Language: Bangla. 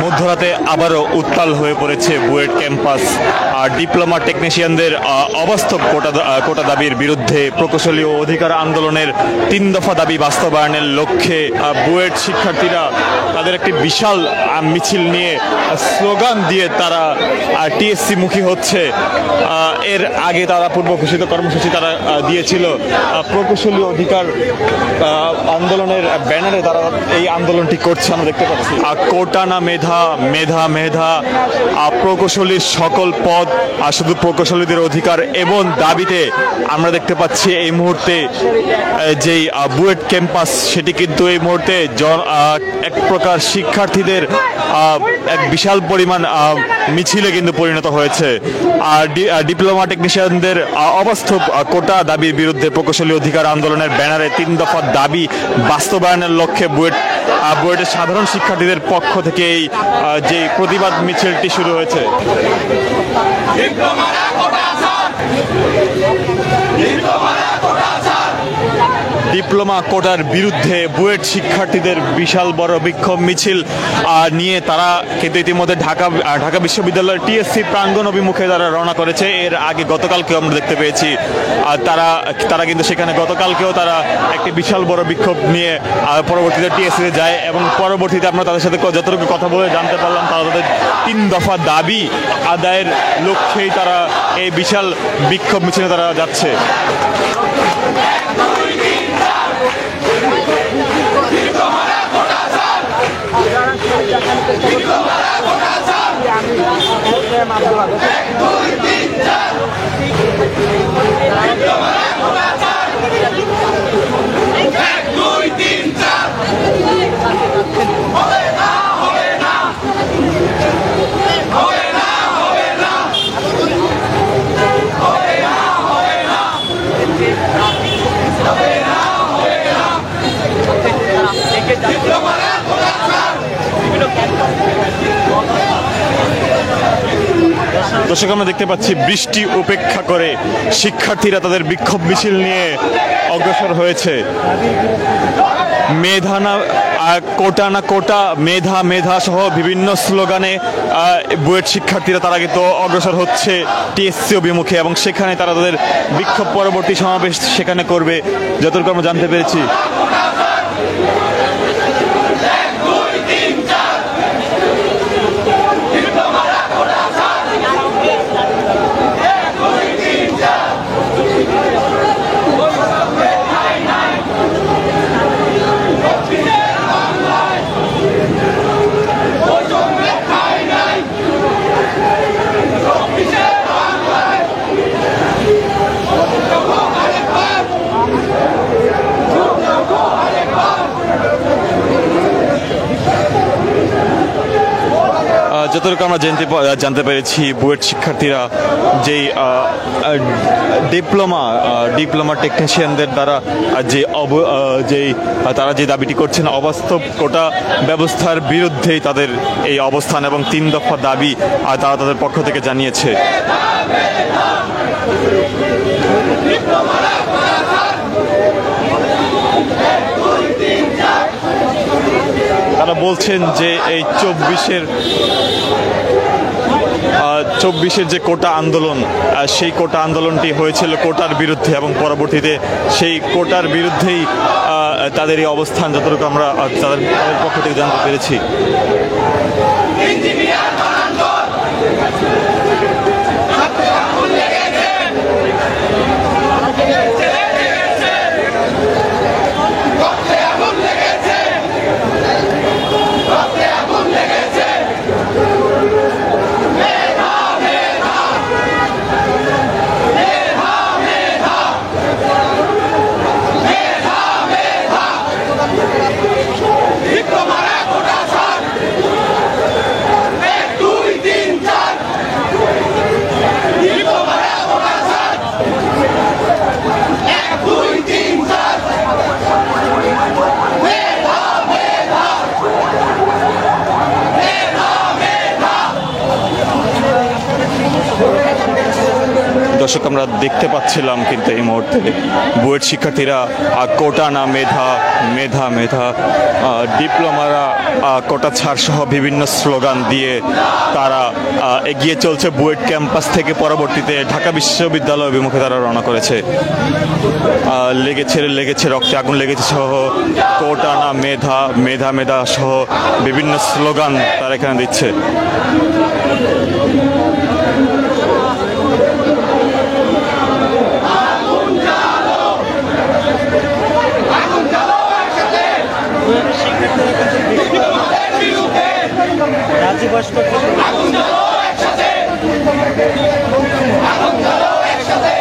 মধ্যরাতে আবারও উত্তাল হয়ে পড়েছে বুয়েট ক্যাম্পাস। আর ডিপ্লোমা টেকনিশিয়ানদের অবাস্তব কোটা দাবির বিরুদ্ধে প্রকৌশলী ও অধিকার আন্দোলনের 3 দফা দাবি বাস্তবায়নের লক্ষ্যে বুয়েট শিক্ষার্থীরা তাদের একটি বিশাল মিছিল নিয়ে স্লোগান দিয়ে তারা টিএসসি মুখী হচ্ছে। এর আগে তারা পূর্ব ঘোষিত কর্মসূচি তারা দিয়েছিল। প্রকৌশলী অধিকার আন্দোলনের ব্যানারে তারা এই আন্দোলনটি করছে আমরা দেখতে পাচ্ছি। কোটা না মেধা, মেধা মেধা, প্রকৌশলীর সকল পদ, শুধু প্রকৌশলীদের অধিকার এবং দাবিতে আমরা দেখতে পাচ্ছি এই মুহূর্তে যেই বুয়েট ক্যাম্পাস সেটি কিন্তু এই মুহূর্তে এক প্রকার শিক্ষার্থীদের এক বিশাল পরিমাণ মিছিলে কিন্তু পরিণত হয়েছে। আর ডিপ্লোমা টেকনিশিয়ানদের অবাস্তব কোটা দাবির বিরুদ্ধে প্রকৌশলী অধিকার আন্দোলনের ব্যানারে 3 দফা দাবি বাস্তবায়নের লক্ষ্যে বুয়েটের সাধারণ শিক্ষার্থীদের পক্ষ থেকে এই যে প্রতিবাদ মিছিলটি শুরু হয়েছে। ডিপ্লোমা কোটার বিরুদ্ধে বুয়েট শিক্ষার্থীদের বিশাল বড় বিক্ষোভ মিছিল নিয়ে তারা কিন্তু ইতিমধ্যে ঢাকা বিশ্ববিদ্যালয়ের টিএসসি প্রাঙ্গণ অভিমুখে তারা রওনা করেছে। এর আগে গতকালকেও আমরা দেখতে পেয়েছি তারা কিন্তু সেখানে গতকালকেও তারা একটি বিশাল বড় বিক্ষোভ নিয়ে পরবর্তীতে টিএসসিতে যায় এবং পরবর্তীতে আমরা তাদের সাথে যতটুকু কথা বলে জানতে পারলাম তারা তাদের 3 দফা দাবি আদায়ের লক্ষ্যেই তারা এই বিশাল বিক্ষোভ মিছিলে তারা যাচ্ছে। দর্শক, আমরা দেখতে পাচ্ছি বৃষ্টি উপেক্ষা করে শিক্ষার্থীরা তাদের বিক্ষোভ মিছিল নিয়ে অগ্রসর হয়েছে। মেধা না কোটা না কোটা, মেধা মেধা সহ বিভিন্ন স্লোগানে বুয়েট শিক্ষার্থীরা তারা কিন্তু অগ্রসর হচ্ছে টিএসসি অভিমুখে এবং সেখানে তারা তাদের বিক্ষোভ পরবর্তী সমাবেশ সেখানে করবে যতটুকু আমরা জানতে পেরেছি। যতটুকু আমরা জানতে পেরেছি বুয়েট শিক্ষার্থীরা যেই ডিপ্লোমা টেকনিশিয়ানদের দ্বারা তারা যে দাবিটি করছেন অবাস্তব কোটা ব্যবস্থার বিরুদ্ধেই তাদের এই অবস্থান এবং 3 দফা দাবি তারা তাদের পক্ষ থেকে জানিয়েছে। তারা বলছেন যে এই 24-এর যে কোটা আন্দোলন, সেই কোটা আন্দোলনটি হয়েছিল কোটার বিরুদ্ধে এবং পরবর্তীতে সেই কোটার বিরুদ্ধেই তাদের এই অবস্থান যতটুকু আমরা তাদের পক্ষ থেকে জানতে পেরেছি। দর্শক আমরা দেখতে পাচ্ছিলাম কিন্তু এই মুহূর্তে বুয়েট শিক্ষার্থীরা কোটা না মেধা, মেধা মেধা, ডিপ্লোমারা কোটা ছাড় সহ বিভিন্ন স্লোগান দিয়ে তারা এগিয়ে চলছে বুয়েট ক্যাম্পাস থেকে। পরবর্তীতে ঢাকা বিশ্ববিদ্যালয় অভিমুখে তারা রওনা করেছে। লেগেছে রক্তে আগুন লেগেছে সহ কোটা না মেধা, মেধা মেধা সহ বিভিন্ন স্লোগান তারা এখানে দিচ্ছে। রাজি বয়স্ক একসাথে